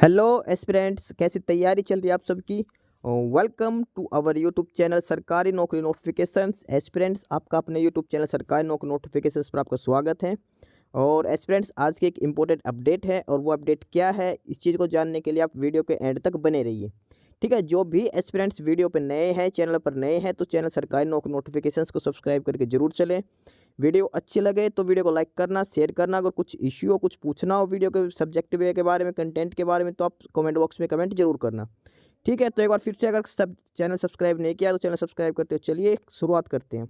Hello aspirants, कैसी तैयारी चल रही है आप सबकी। Welcome to our YouTube channel सरकारी नौकरी नोटिफिकेशंस। एस्पिरेंट्स, आपका अपने यूट्यूब चैनल सरकारी नौकरी नोटिफिकेशंस पर आपका स्वागत है। और एस्पिरेंट्स, आज की एक इम्पोर्टेंट अपडेट है और वो अपडेट क्या है, इस चीज़ को जानने के लिए आप वीडियो के एंड तक बने रहिए। ठीक है, जो भी एस्पिरेंट्स वीडियो पर नए हैं, चैनल पर नए हैं, तो चैनल सरकारी नौकरी नोटिफिकेशंस को सब्सक्राइब करके जरूर चलें। वीडियो अच्छी लगे तो वीडियो को लाइक करना, शेयर करना। अगर कुछ इश्यू हो, कुछ पूछना हो वीडियो के सब्जेक्ट वे के बारे में, कंटेंट के बारे में, तो आप कमेंट बॉक्स में कमेंट जरूर करना। ठीक है, तो एक बार फिर से, अगर सब चैनल सब्सक्राइब नहीं किया तो चैनल सब्सक्राइब करते हो। चलिए शुरुआत करते हैं।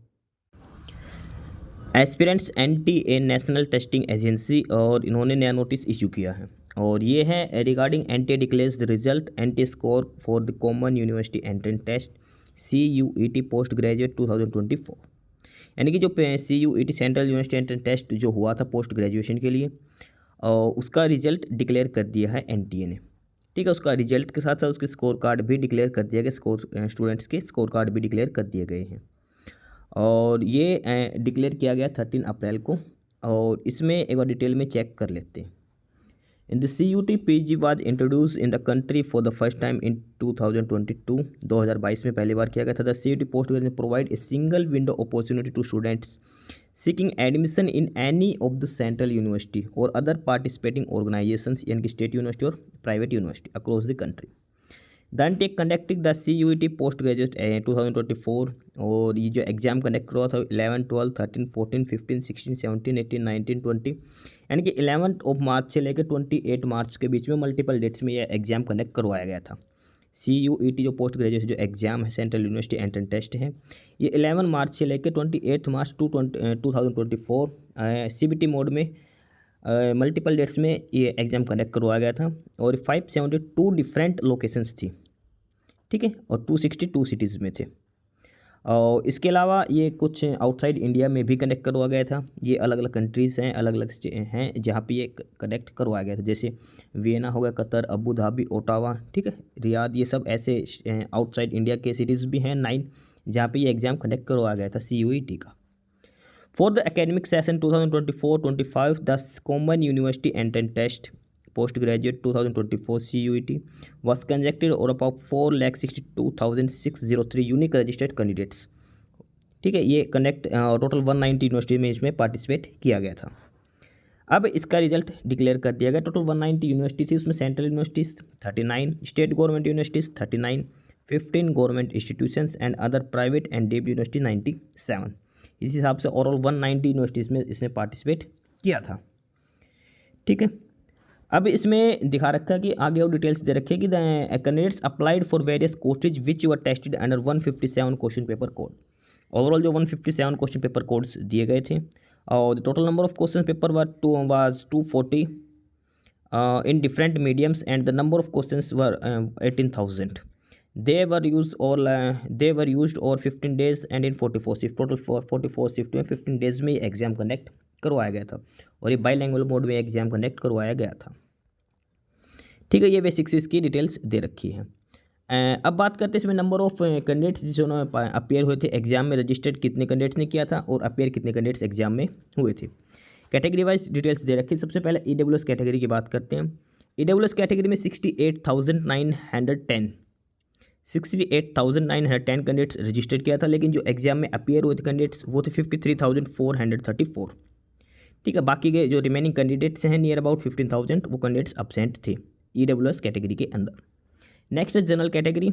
Aspirants NTA national testing agency और इन्होंने नया नोटिस इशू किया है और ये है regarding NTA declares the result NTA score for the common university entrance test CUET post graduate 2024। यानी कि जो CUET central university entrance test जो हुआ था पोस्ट ग्रेजुएशन के लिए उसका रिजल्ट डिक्लेयर कर दिया है NTA ने। ठीक है, उसका रिजल्ट के साथ साथ उसके स्कोर कार्ड भी डिक्लेयर कर दिया गया, स्टूडेंट्स के स्कोर कार्ड भी डिक्लेयर कर दिए गए हैं और ये डिक्लेयर किया गया 13 अप्रैल को। और इसमें एक बार डिटेल में चेक कर लेते हैं। In the CUT PG was introduce in the country for the first time in 2022। 2022 में पहली बार किया गया था। The CUT post graduation provide a single window opportunity to students seeking admission in any of the central university और other participating organisations यानी कि state university और private university across the country. Then take conducting the CUET post graduate 2024। और ये जो exam conduct हुआ था 11, 12, 13, 14, 15, 16, 17, 18, 19, 20 यानी कि 11 मार्च से लेकर 28 मार्च के बीच में मल्टीपल डेट्स में ये एग्ज़ाम कंडक्ट करवाया गया था। CUET जो पोस्ट ग्रेजुएट जो एग्ज़ाम है सेंट्रल यूनिवर्सिटी एंट्रेंस टेस्ट है, ये 11 मार्च से लेकर 28 मार्च 2024 CBT मोड में मल्टीपल डेट्स में ये एग्ज़ाम कंडक्ट करवाया गया था और 572 डिफरेंट लोकेशंस थी। ठीक है, और 262 सिटीज़ में थे। और इसके अलावा ये कुछ आउटसाइड इंडिया में भी कनेक्ट करवाया गया था। ये अलग अलग कंट्रीज़ हैं, अलग अलग हैं जहाँ पे ये कनेक्ट करवाया गया था, जैसे वियना हो गया, कतर, अबू धाबी, ओटावा, ठीक है, रियाद, ये सब ऐसे आउटसाइड इंडिया के सिटीज़ भी हैं 9 जहाँ पे ये एग्ज़ाम कंडक्ट करवाया गया था CUET का। For the academic session 2024-25 the common university entrance test post graduate 2024 CUET was conducted और about 4,62,603 यूनिक रजिस्टर्ड कैंडिडेट्स। ठीक है, ये कनेक्ट टोटल 190 यूनिवर्सिटी में इसमें पार्टिसिपेट किया गया था। अब इसका रिजल्ट डिक्लेयर कर दिया गया। टोटल 190 यूनिवर्सिटी थी, उसमें central universities 39, state government universities 39, 15 government institutions and other private and deemed university 97। इस हिसाब से ओवरऑल 190 यूनिवर्सिटीज़ में इसने पार्टिसिपेट किया था। ठीक है, अब इसमें दिखा रखा है कि आगे और डिटेल्स दे रखे कि the candidates applied for various courses which were tested under 157 question paper code. Overall जो 157 क्वेश्चन पेपर कोड्स दिए गए थे और the total number of question paper was 240 in different mediums and the number of questions were 18,000. They were used over 15 days and in 44 shift, total 44 shift में 15 days में exam conduct करवाया गया था और ये बाईलैंग्वेज मोड में एग्ज़ाम कंडक्ट करवाया गया था। ठीक है, ये बेसिक्स इसकी डिटेल्स दे रखी है। अब बात करते हैं इसमें नंबर ऑफ कैंडिडेट्स जिन्होंने अपेयर हुए थे एग्जाम में, रजिस्टर्ड कितने कैंडिडेट्स ने किया था और अपेयर कितने कैंडिडेट्स एग्जाम में हुए थे। कैटेगरी वाइज डिटेल्स दे रखी। सबसे पहले EWS कैटेगरी की बात करते हैं। EWS कैटेगरी में 68,910 कैंडिडेट्स रजिस्टर किया था, लेकिन जो एग्जाम में अपेयर हुए थे कैंडिडेट्स वो थे 53,434। ठीक है, बाकी के जो रिमेनिंग कैंडिडेट्स हैं नियर अबाउट 15,000 वो कैंडिडेट्स अब्सेंट थे EWS कैटेगरी के अंदर। नेक्स्ट है जनरल कैटेगरी।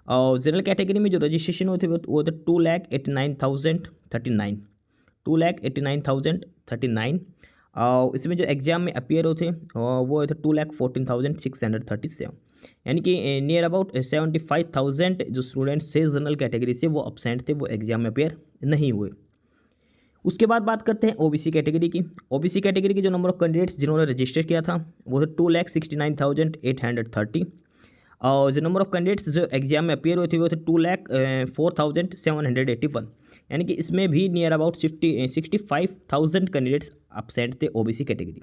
और जनरल कैटेगरी में जो रजिस्ट्रेशन हुए थे वो थे 2,89,039 2,89,039। और इसमें जो एग्ज़ाम में अपियर होते वो थे 2,14,637। यानी कि नियर अबाउट 75,000 जो स्टूडेंट्स थे जनरल कैटेगरी से वो अब्सेंट थे, वो एग्ज़ाम में अपियर नहीं हुए। उसके बाद बात करते हैं OBC कैटेगरी की। OBC कैटेगरी के जो नंबर ऑफ कैंडिडेट्स जिन्होंने रजिस्टर किया था वो थे 2,69,830। और जो नंबर ऑफ कैंडिडेट्स जो एग्जाम में अपेयर हुए थे वो थे 2,04,781। यानी कि इसमें भी नियर अबाउट 65,000 कैंडिडेट्स अब्सेंट थे OBC कैटेगरी।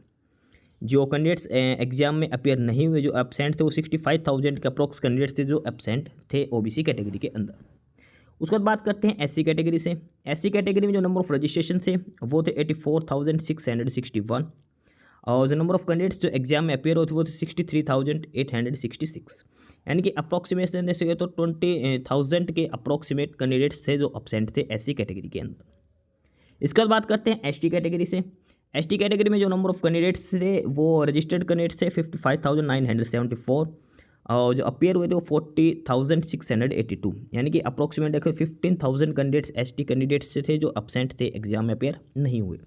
जो कैंडिडेट्स एग्जाम में अपेयर नहीं हुए जो अब्सेंट थे वो 65,000 के अप्रोक्स कैंडिडेट्स थे जो अब्सेंट थे OBC कैटेगरी के अंदर। उसके बाद बात करते हैं SC कैटेगरी से। SC कैटेगरी में जो नंबर ऑफ रजिस्ट्रेशन थे वो थे 84,661। और जो नंबर ऑफ कैंडिडेट्स जो एग्जाम में अपेयर होते वो थे 63,866, यानी कि अप्रॉक्सीमेशन जैसे तो 20,000 के अप्रॉक्सीमेट कैंडिडेट्स थे जो अपसेंट थे एससी कैटेगरी के अंदर। इसके बाद बात करते हैं एसटी कैटेगरी से। एसटी कैटेगरी में जो नंबर ऑफ कैंडिडेट्स थे वो रजिस्टर्ड कैंडिडेट्स थे 55,974 और जो अपेयर हुए थे वो 40,682, यानी कि अप्रॉक्सीमेट देखो 15,000 कैंडिडेट्स एसटी कैंडिडेट्स थे जो अपसेंट थे एग्जाम में अपेयर नहीं हुए।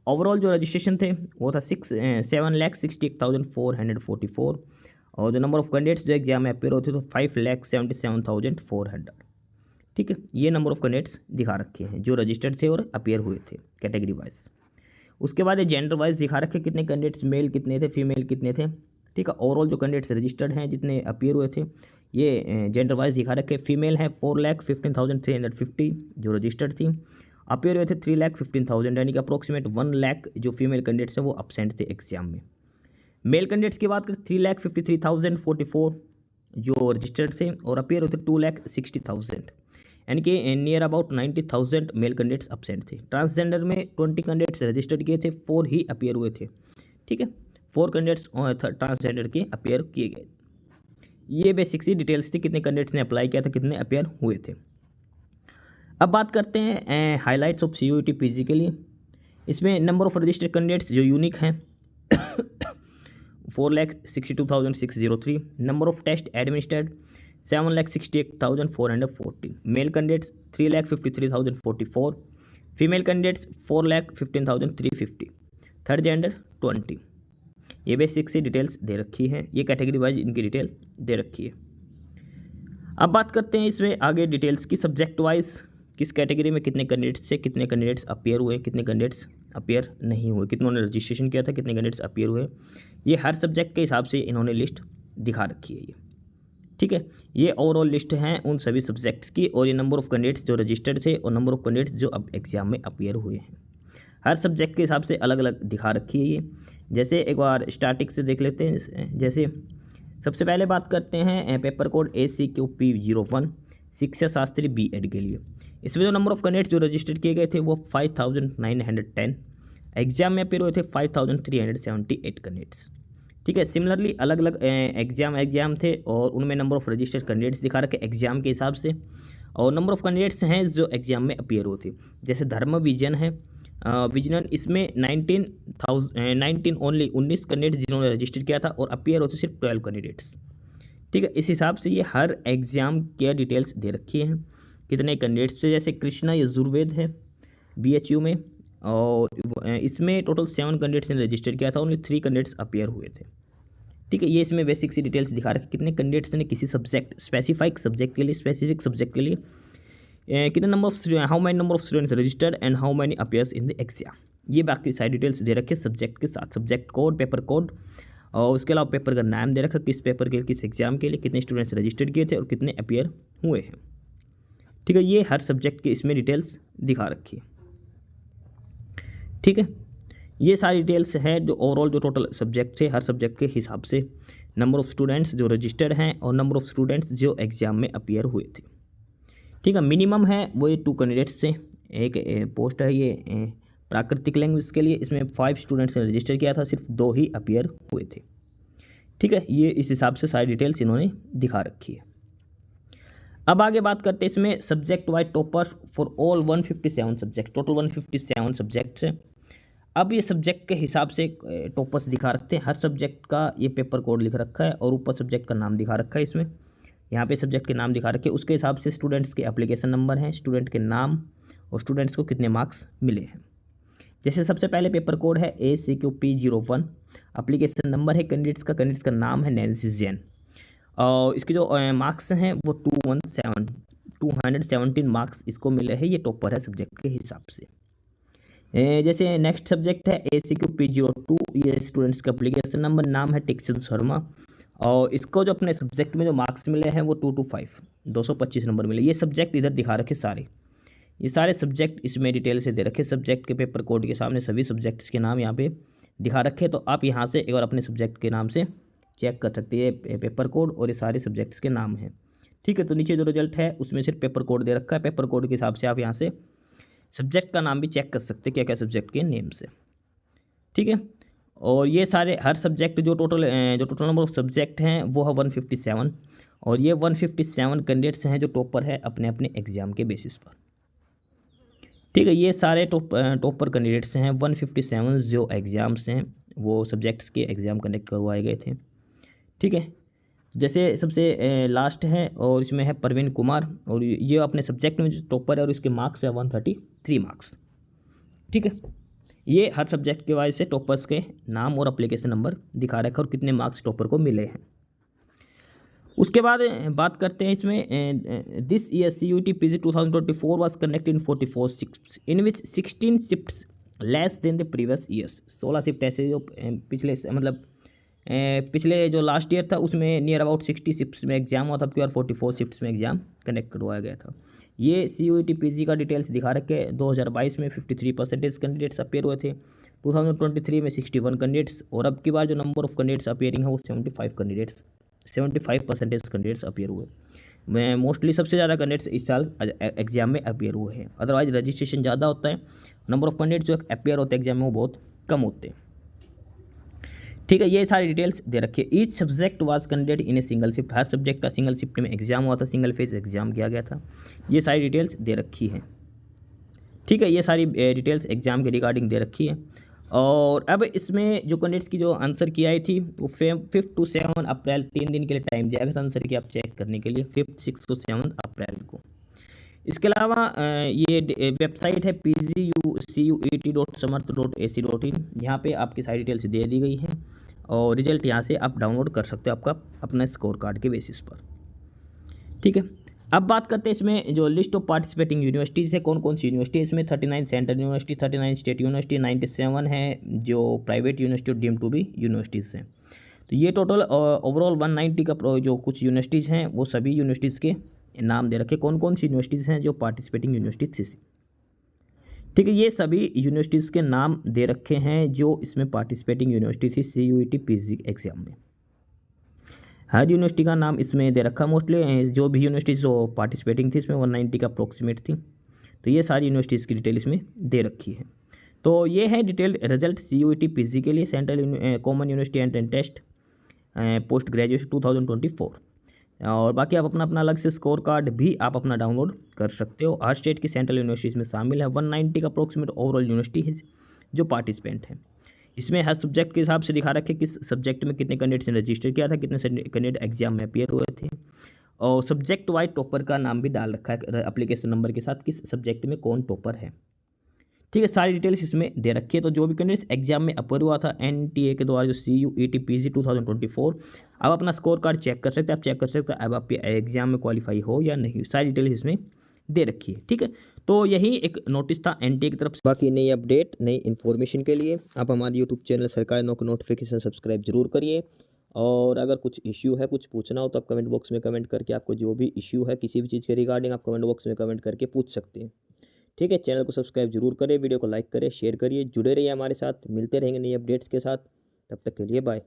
ओवरऑल जो रजिस्ट्रेशन थे वो था 7,68,444 और जो नंबर ऑफ कैंडिडेट्स जो एग्जाम में अपेयर होते तो 5,77,400। ठीक है, ये नंबर ऑफ कैंडिडेट्स दिखा रखे हैं जो रजिस्टर्ड थे और अपेयर हुए थे कैटेगरी वाइज। उसके बाद ये जेंडर वाइज दिखा रखे कितने कैंडिडेट्स मेल कितने थे फीमेल कितने थे। ठीक है, ओवरऑल जो कैंडिडेट्स रजिस्टर्ड हैं जितने अपेयर हुए थे ये जेंडर वाइज दिखा रखे। फीमेल है 4,15,350 जो रजिस्टर्ड थी, अपेयर हुए थे 3,15,000, यानी कि अप्रोक्सीमेट 1 लाख जो फीमेल कैंडिडेट्स हैं वो अपसेंट थे एग्जाम में। मेल कैंडिडेट्स की बात करें 3,53,044 जो रजिस्टर्ड थे और अपेयर होते 2,60,000, यानी कि near about 90,000 male candidates absent थे। ट्रांसजेंडर में 20 कैंडिडेट्स रजिस्टर्ड किए थे, 4 ही अपेयर हुए थे। ठीक है, 4 कैंडिडेट्स ट्रांसजेंडर के अपेयर किए गए। ये बेसिक सी डिटेल्स थी कितने कैंडिडेट्स ने अप्लाई किया था कितने अपेयर हुए थे। अब बात करते हैं हाइलाइट्स ऑफ CUET PG के लिए। इसमें नंबर ऑफ रजिस्टर्ड कैंडिडेट्स जो यूनिक हैं 4,62,603, number of test administered 7,68,414, male candidates 3,53,044, female candidates 4,15,350, third gender 20। ये बेसिक सी डिटेल्स दे रखी है, ये कैटेगरी वाइज इनकी डिटेल दे रखी है। अब बात करते हैं इसमें आगे डिटेल्स की सब्जेक्ट वाइज किस कैटेगरी में कितने कैंडिडेट्स थे, कितने कैंडिडेट्स अपेयर हुए, कितने कैंडिडेट्स अपेयर नहीं हुए, कितनों ने रजिस्ट्रेशन किया था, कितने कैंडिडेट्स अपेयर हुए। ये हर सब्जेक्ट के हिसाब से इन्होंने लिस्ट दिखा रखी है ये। ठीक है, ये ओवरऑल लिस्ट है उन सभी सब्जेक्ट्स की और ये नंबर ऑफ कैंडिडेट्स जो रजिस्टर्ड थे और नंबर ऑफ कैंडिडेट्स जो अब एग्जाम में अपेयर हुए हैं। हर सब्जेक्ट के हिसाब से अलग अलग दिखा रखी है ये। जैसे एक बार स्टार्टिंग से देख लेते हैं। जैसे सबसे पहले बात करते हैं पेपर कोड ACQP01 शिक्षा शास्त्री B.Ed के लिए। इसमें जो नंबर ऑफ कैंडिडेट्स जो रजिस्टर किए गए थे वो 5,910, एग्जाम में अपेयर हुए थे 5,378 कैंडिडेट्स। ठीक है, सिमिलरली अलग अलग एग्जाम थे और उनमें नंबर ऑफ रजिस्टर्ड कैंडिडेट्स दिखा रखे एग्जाम के हिसाब से और नंबर ऑफ कैंडिडेट्स हैं जो एग्जाम में अपेयर होते। जैसे धर्म विजन है विजनल, इसमें 19 ओनली 19 कैंडिडेट्स जिन्होंने रजिस्टर किया था और अपेयर होते सिर्फ 12 कैंडिडेट्स। ठीक है, इस हिसाब से ये हर एग्जाम के डिटेल्स दे रखी हैं कितने कैंडिडेट्स थे। जैसे कृष्णा यजुर्वेद है BHU में और इसमें टोटल 7 कैंडिडेट्स ने रजिस्टर किया था, ओनली 3 कैंडिडेट्स अपेयर हुए थे। ठीक है, ये इसमें बेसिक सी डिटेल्स दिखा रखे कितने कैंडिडेट्स ने किसी सब्जेक्ट स्पेसिफिक सब्जेक्ट के लिए कितने number of how many number of students registered and how many appears in the exam. ये बाकी सारी डिटेल्स दे रखे सब्जेक्ट के साथ, सब्जेक्ट कोड, पेपर कोड और उसके अलावा पेपर का नाम दे रखा किस पेपर के किस एग्जाम के लिए कितने स्टूडेंट्स रजिस्टर्ड किए थे और कितने अपेयर हुए हैं। ठीक है, ये हर सब्जेक्ट के इसमें डिटेल्स दिखा रखी है। ठीक है, ये सारी डिटेल्स है जो ओवरऑल जो टोटल सब्जेक्ट थे हर सब्जेक्ट के हिसाब से नंबर ऑफ स्टूडेंट्स जो रजिस्टर्ड हैं और नंबर ऑफ स्टूडेंट्स जो एग्जाम में अपेयर हुए थे। ठीक है, मिनिमम है वो ये 2 कैंडिडेट्स से एक पोस्ट है ये प्राकृतिक लैंग्वेज के लिए, इसमें 5 स्टूडेंट्स ने रजिस्टर किया था, सिर्फ 2 ही अपेयर हुए थे। ठीक है, ये इस हिसाब से सारी डिटेल्स इन्होंने दिखा रखी है। अब आगे बात करते हैं इसमें subject wise toppers for all 157 subject, total 157 subjects हैं। अब ये सब्जेक्ट के हिसाब से टॉपर्स दिखा रखते हैं, हर सब्जेक्ट का ये पेपर कोड लिख रखा है और ऊपर सब्जेक्ट का नाम दिखा रखा है। इसमें यहाँ पे सब्जेक्ट के नाम दिखा रखे, उसके हिसाब से स्टूडेंट्स के एप्लीकेशन नंबर हैं, स्टूडेंट के नाम और स्टूडेंट्स को कितने मार्क्स मिले हैं। जैसे सबसे पहले पेपर कोड है ACQP01, एप्लीकेशन नंबर है कैंडिडेट्स का नाम है नैन्सी जैन और इसके जो मार्क्स हैं वो 217 मार्क्स इसको मिले हैं। ये टॉपर है सब्जेक्ट के हिसाब से। जैसे नेक्स्ट सब्जेक्ट है ACQP02, ये स्टूडेंट्स का एप्लीकेशन नंबर, नाम है टिक्सन शर्मा और इसको जो अपने सब्जेक्ट में जो मार्क्स मिले हैं वो 225 225 नंबर मिले। ये सब्जेक्ट इधर दिखा रखे सारे, ये सारे सब्जेक्ट इसमें डिटेल से दे रखे, सब्जेक्ट के पेपर कोड के सामने सभी सब्जेक्ट्स के नाम यहाँ पे दिखा रखे। तो आप यहाँ से एक बार अपने सब्जेक्ट के नाम से चेक कर सकते हैं पेपर कोड और ये सारे सब्जेक्ट्स के नाम हैं। ठीक है, तो नीचे जो रिजल्ट है उसमें सिर्फ पेपर कोड दे रखा है, पेपर कोड के हिसाब से आप यहाँ से सब्जेक्ट का नाम भी चेक कर सकते हैं क्या क्या सब्जेक्ट के नेम से। ठीक है, और ये सारे हर सब्जेक्ट जो टोटल नंबर ऑफ सब्जेक्ट हैं वो है 157, और ये 157 कैंडिडेट्स हैं जो टॉपर है अपने अपने एग्ज़ाम के बेसिस पर। ठीक है, ये सारे टॉपर कैंडिडेट्स हैं 157 जो एग्ज़ाम्स हैं वो सब्जेक्ट्स के एग्ज़ाम कंडक्ट करवाए गए थे। ठीक है, जैसे सबसे लास्ट है और इसमें है परवीन कुमार, और ये अपने सब्जेक्ट में जो टॉपर है और इसके मार्क्स है 133 मार्क्स। ठीक है, ये हर सब्जेक्ट के वाइज से टॉपर्स के नाम और एप्लीकेशन नंबर दिखा रखा और कितने मार्क्स टॉपर को मिले हैं। उसके बाद बात करते हैं इसमें this year CUET PG 2024 was conducted in 44 shifts in which 16 shifts less than the previous years. 16 shift ऐसे जो पिछले जो लास्ट ईयर था उसमें नियर अबाउट 60 शिफ्ट्स में एग्जाम हुआ था, अब की बार 44 शिफ्ट्स में एग्जाम कंडक्ट करवाया गया था। ये CUET PG का डिटेल्स दिखा रखे। 2022 में 53% कैंडिडेट्स अपेयर हुए थे, 2023 में 61 कैंडिडेट्स, और अब की बार जो नंबर ऑफ कैंडिडेट्स अपेयरिंग है वो 75% कैंडिडेट्स अपेयर हुए। मैं मोस्टली सबसे ज़्यादा कैंडिडेट्स इस साल एग्जाम में अपेयर हुए हैं। अदरवाइज रजिस्ट्रेशन ज़्यादा होता है, नंबर ऑफ कैंडिडेट्स जो अपेयर होते हैं एग्जाम में वो बहुत कम होते हैं। ठीक है, ये सारी डिटेल्स दे रखिए। Each subject was conducted in a single shift. Her subject का सिंगल शिफ्ट में एग्जाम हुआ था, सिंगल फेज एग्जाम किया गया था। ये सारी डिटेल्स दे रखी है। ठीक है, ये सारी डिटेल्स एग्जाम के रिगार्डिंग दे रखी है। और अब इसमें जो कैंडिडेट्स की जो आंसर की आई थी वो 5 to 7 अप्रैल 3 दिन के लिए टाइम दिया गया था आंसर की आप चेक करने के लिए, 5, 6 to 7 अप्रैल को। इसके अलावा ये वेबसाइट है pgucuet.samarth.ac.in, यहाँ पे आपकी सारी डिटेल्स दे दी गई हैं और रिजल्ट यहाँ से आप डाउनलोड कर सकते हो आपका अपना स्कोर कार्ड के बेसिस पर। ठीक है, अब बात करते हैं इसमें जो लिस्ट ऑफ पार्टिसिपेटिंग यूनिवर्सिटीज़ है, कौन कौन सी यूनिवर्सिटी है इसमें। 39 सेंट्रल यूनिवर्सिटी, 39 स्टेट यूनिवर्सिटी, 97 है जो प्राइवेट यूनिवर्सिटी और डीम्ड टू बी यूनिवर्सिटीज़ हैं। तो ये टोटल ओवरऑल 190 का जो कुछ यूनिवर्सिटीज़ हैं वो सभी यूनिवर्सिटीज़ के नाम दे रखे, कौन कौन सी यूनिवर्सिटीज़ हैं जो पार्टिसिपेटिंग यूनिवर्सिटीज़ थी। ठीक है, ये सभी यूनिवर्सिटीज़ के नाम दे रखे हैं जो इसमें पार्टिसिपेटिंग यूनिवर्सिटी थी CUET PG एग्जाम में। हर यूनिवर्सिटी का नाम इसमें दे रखा। मोस्टली जो भी यूनिवर्सिटीज़ जो पार्टिसिपेटिंग थी इसमें 190 का अप्रोक्सीमेट थी। तो ये सारी यूनिवर्सिटीज़ की डिटेल इसमें दे रखी है। तो ये है डिटेल रिजल्ट CUET PG के लिए, central common university entrance test post graduation 2024। और बाकी आप अपना अलग से स्कोर कार्ड भी आप अपना डाउनलोड कर सकते हो। हर स्टेट की सेंट्रल यूनिवर्सिटीज़ में शामिल है। 190 का अप्रोक्सीमेट ओवरऑल यूनिवर्सिटी है जो पार्टिसिपेंट हैं। इसमें हर सब्जेक्ट के हिसाब से दिखा रखे किस सब्जेक्ट में कितने कैंडिडेट्स ने रजिस्टर किया था, कितने कैंडिडेट एग्जाम में अपियर हुए थे, और सब्जेक्ट वाइज टॉपर का नाम भी डाल रखा है एप्लीकेशन नंबर के साथ, किस सब्जेक्ट में कौन टॉपर है। ठीक है, सारी डिटेल्स इसमें दे रखी है। तो जो भी कैंडिडेट्स एग्जाम में अपियर हुआ था NTA के द्वारा जो CUET PG 2024, अब अपना स्कोर कार्ड चेक कर सकते हैं। आप चेक कर सकते हैं अब आप एग्जाम में क्वालिफाई हो या नहीं, सारी डिटेल्स इसमें दे रखी है। ठीक है, तो यही एक नोटिस था NTA की तरफ से। बाकी नई अपडेट नई इन्फॉर्मेशन के लिए आप हमारे यूट्यूब चैनल सरकारी नौकरी नोटिफिकेशन सब्सक्राइब जरूर करिए। और अगर कुछ इश्यू है, कुछ पूछना हो तो आप कमेंट बॉक्स में कमेंट करके आपको जो भी इश्यू है किसी भी चीज़ के रिगार्डिंग आप कमेंट बॉक्स में कमेंट करके पूछ सकते हैं। ठीक है, चैनल को सब्सक्राइब जरूर करें, वीडियो को लाइक करें, शेयर करिए, जुड़े रहिए हमारे साथ। मिलते रहेंगे नई अपडेट्स के साथ, तब तक के लिए बाय।